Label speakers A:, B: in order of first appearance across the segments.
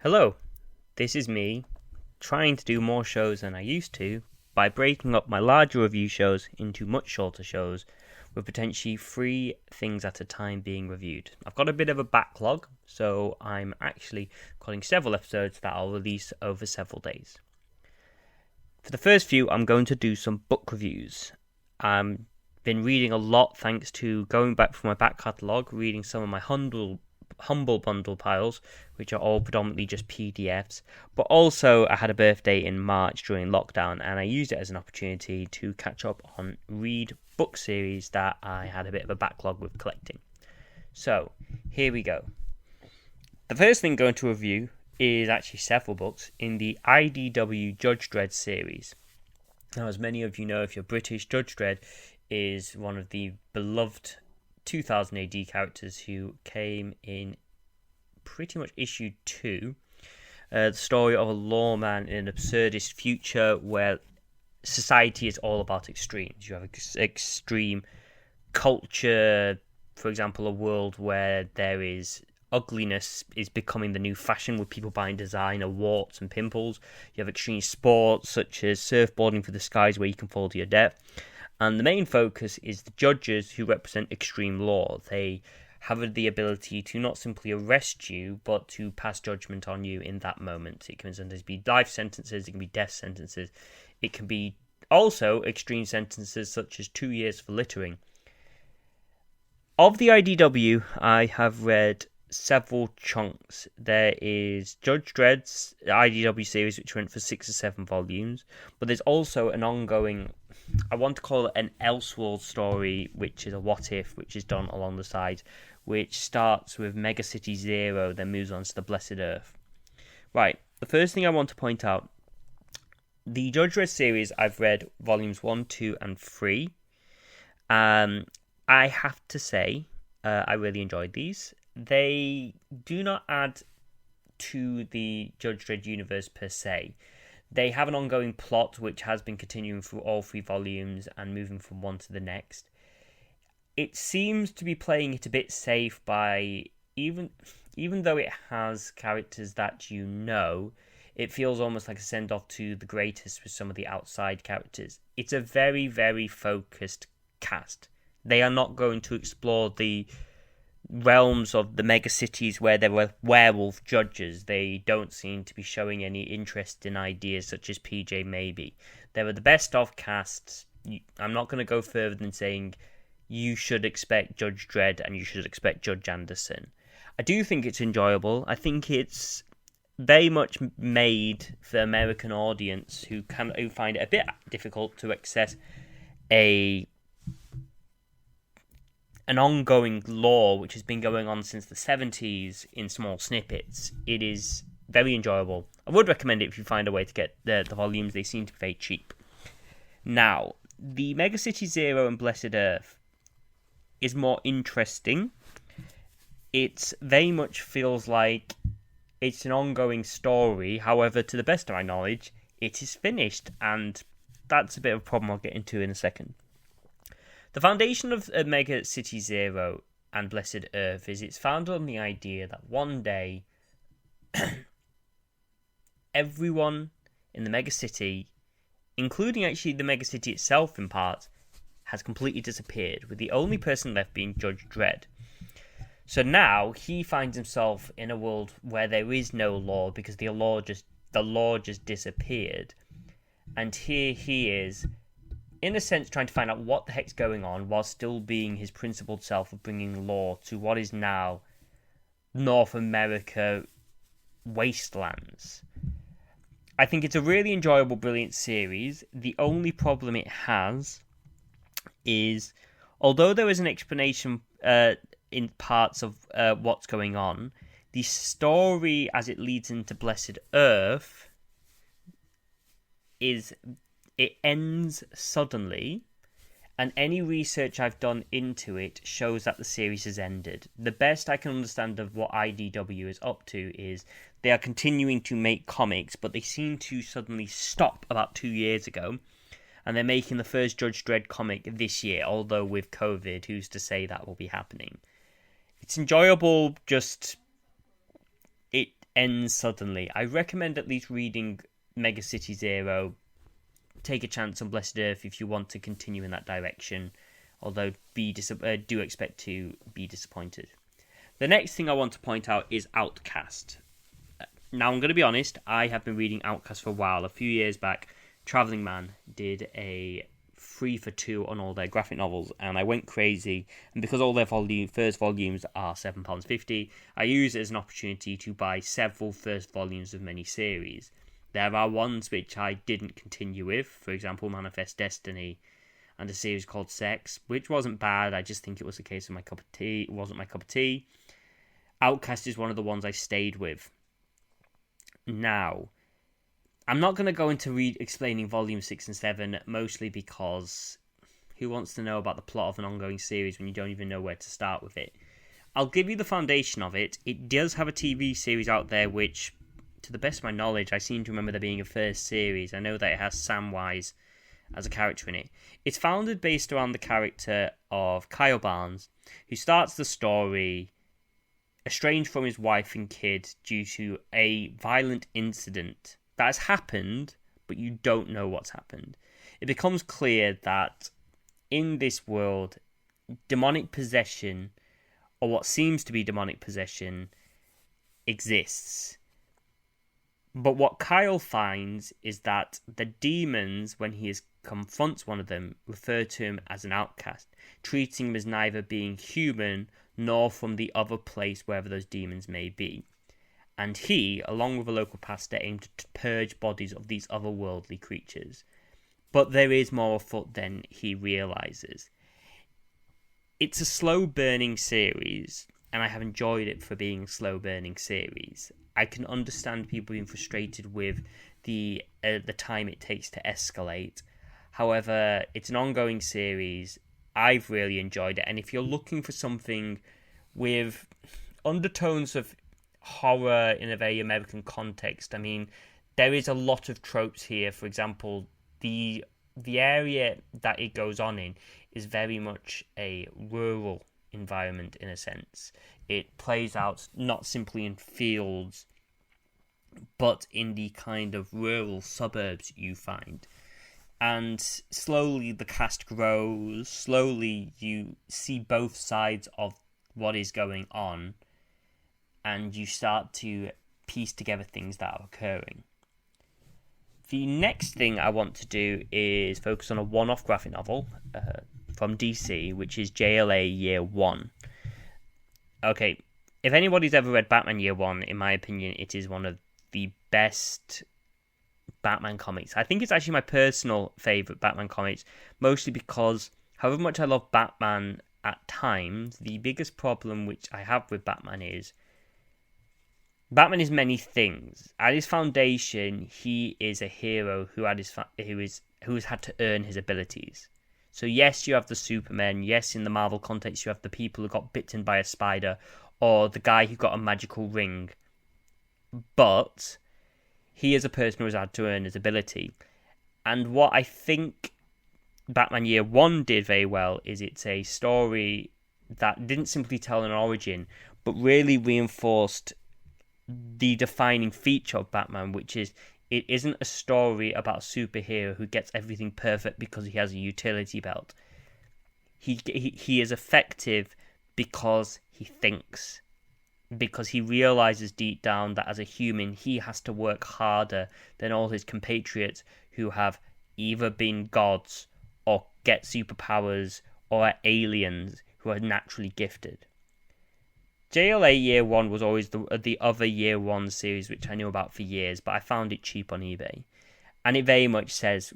A: Hello, this is me trying to do more shows than I used to by breaking up my larger review shows into much shorter shows with potentially 3 things at a time being reviewed. I've got a bit of a backlog, so I'm actually recording several episodes that I'll release over several days. For the first few, I'm going to do some book reviews. I've been reading a lot thanks to going back through my back catalogue, reading some of my Humble Bundle piles, which are all predominantly just PDFs. But also, I had a birthday in March during lockdown, and I used it as an opportunity to catch up on read book series that I had a bit of a backlog with collecting. So, here we go. The first thing I'm going to review is actually several books in the IDW Judge Dredd series. Now, as many of you know, if you're British, Judge Dredd is one of the beloved 2000 AD characters who came in pretty much issue 2. The story of a lawman in an absurdist future where society is all about extremes. You have extreme culture, for example, a world where there is ugliness is becoming the new fashion with people buying designer warts and pimples. You have extreme sports such as surfboarding for the skies where you can fall to your death. And the main focus is the judges who represent extreme law. They have the ability to not simply arrest you, but to pass judgment on you in that moment. It can sometimes be life sentences, it can be death sentences. It can be also extreme sentences such as 2 years for littering. Of the IDW, I have read several chunks. There is Judge Dredd's IDW series, which went for 6 or 7 volumes, but there's also an ongoing, I want to call it an Elseworld story, which is a what if, which is done along the side, which starts with Mega City Zero, then moves on to the Blessed Earth. Right, the first thing I want to point out, the Judge Dredd series, I've read volumes 1, 2, and 3. I have to say, I really enjoyed these. They do not add to the Judge Dredd universe per se. They have an ongoing plot which has been continuing through all 3 volumes and moving from one to the next. It seems to be playing it a bit safe by, even though it has characters that you know, it feels almost like a send-off to the greatest with some of the outside characters. It's a very, very focused cast. They are not going to explore the realms of the mega cities where there were werewolf judges. They don't seem to be showing any interest in ideas such as PJ Maybe. They were the best of casts. I'm not going to go further than saying you should expect Judge Dredd and you should expect Judge Anderson. I do think it's enjoyable. I think it's very much made for the American audience who find it a bit difficult to access an ongoing lore which has been going on since the 70s in small snippets. It is very enjoyable. I would recommend it if you find a way to get the volumes. They seem to be very cheap. Now, the Mega City Zero and Blessed Earth is more interesting. It very much feels like it's an ongoing story. However, to the best of my knowledge, it is finished, and that's a bit of a problem I'll get into in a second. The foundation of Mega City Zero and Blessed Earth is it's founded on the idea that one day everyone in the Mega City, including actually the Mega City itself in part, has completely disappeared, with the only person left being Judge Dredd. So now he finds himself in a world where there is no law because the law just disappeared, and here he is, in a sense, trying to find out what the heck's going on while still being his principled self of bringing law to what is now North America wastelands. I think it's a really enjoyable, brilliant series. The only problem it has is, although there is an explanation in parts of what's going on, the story as it leads into Blessed Earth it ends suddenly, and any research I've done into it shows that the series has ended. The best I can understand of what IDW is up to is they are continuing to make comics, but they seem to suddenly stop about 2 years ago, and they're making the first Judge Dredd comic this year, although with COVID, who's to say that will be happening? It's enjoyable, just ends suddenly. I recommend at least reading Mega City Zero. Take a chance on Blessed Earth if you want to continue in that direction, although do expect to be disappointed. The next thing I want to point out is Outcast. Now, I'm going to be honest, I have been reading Outcast for a while. A few years back, Travelling Man did a 3 for 2 on all their graphic novels, and I went crazy. And because all their first volumes are £7.50, I use it as an opportunity to buy several first volumes of many series. There are ones which I didn't continue with, for example, Manifest Destiny, and a series called Sex, which wasn't bad. I just think it was a case of my cup of tea. It wasn't my cup of tea. Outcast is one of the ones I stayed with. Now, I'm not going to go into explaining Volume 6 and 7, mostly because who wants to know about the plot of an ongoing series when you don't even know where to start with it? I'll give you the foundation of it. It does have a TV series out there which, to the best of my knowledge, I seem to remember there being a first series. I know that it has Samwise as a character in it. It's founded based around the character of Kyle Barnes, who starts the story estranged from his wife and kid due to a violent incident that has happened, but you don't know what's happened. It becomes clear that in this world, demonic possession, or what seems to be demonic possession, exists. But what Kyle finds is that the demons, when he confronts one of them, refer to him as an outcast, treating him as neither being human nor from the other place wherever those demons may be. And he, along with a local pastor, aim to purge bodies of these otherworldly creatures. But there is more afoot than he realises. It's a slow-burning series, and I have enjoyed it for being a slow-burning series. I can understand people being frustrated with the time it takes to escalate. However, it's an ongoing series. I've really enjoyed it, and if you're looking for something with undertones of horror in a very American context, I mean, there is a lot of tropes here. For example, the area that it goes on in is very much a rural environment in a sense. It plays out not simply in fields, but in the kind of rural suburbs you find. And slowly the cast grows, slowly you see both sides of what is going on, and you start to piece together things that are occurring. The next thing I want to do is focus on a one-off graphic novel from DC, which is JLA Year One. Okay, if anybody's ever read Batman Year One, in my opinion, it is one of the best Batman comics. I think it's actually my personal favourite Batman comics, mostly because however much I love Batman at times, the biggest problem which I have with Batman is Batman is many things. At his foundation, he is a hero who has had to earn his abilities. So yes, you have the Superman. Yes, in the Marvel context, you have the people who got bitten by a spider, or the guy who got a magical ring. But he is a person who has had to earn his ability. And what I think Batman Year One did very well is it's a story that didn't simply tell an origin, but really reinforced the defining feature of Batman, which is it isn't a story about a superhero who gets everything perfect because he has a utility belt. He is effective because he thinks, because he realizes deep down that as a human he has to work harder than all his compatriots who have either been gods or get superpowers or are aliens who are naturally gifted. JLA Year One was always the other Year One series which I knew about for years, but I found it cheap on eBay. And it very much says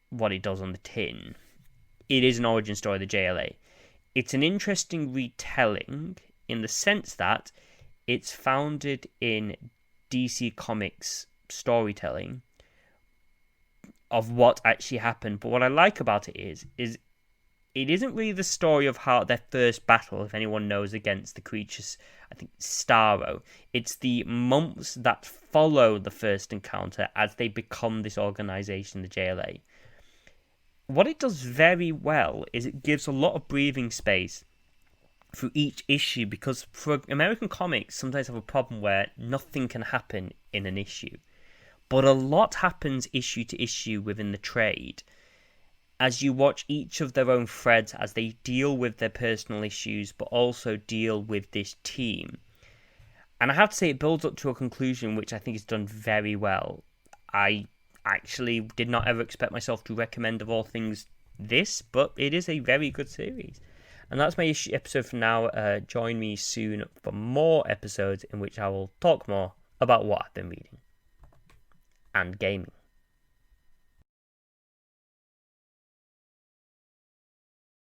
A: what it does on the tin. It is an origin story of the JLA. It's an interesting retelling in the sense that it's founded in DC Comics storytelling of what actually happened. But what I like about it is it isn't really the story of how their first battle, if anyone knows, against the creatures, I think Starro. It's the months that follow the first encounter as they become this organization, the JLA. What it does very well is it gives a lot of breathing space through each issue, because for American comics sometimes have a problem where nothing can happen in an issue, but a lot happens issue to issue within the trade as you watch each of their own threads as they deal with their personal issues but also deal with this team. And I have to say, it builds up to a conclusion which I think is done very well. I actually did not ever expect myself to recommend, of all things, this, but it is a very good series. And that's my episode for now. Join me soon for more episodes in which I will talk more about what I've been reading and gaming.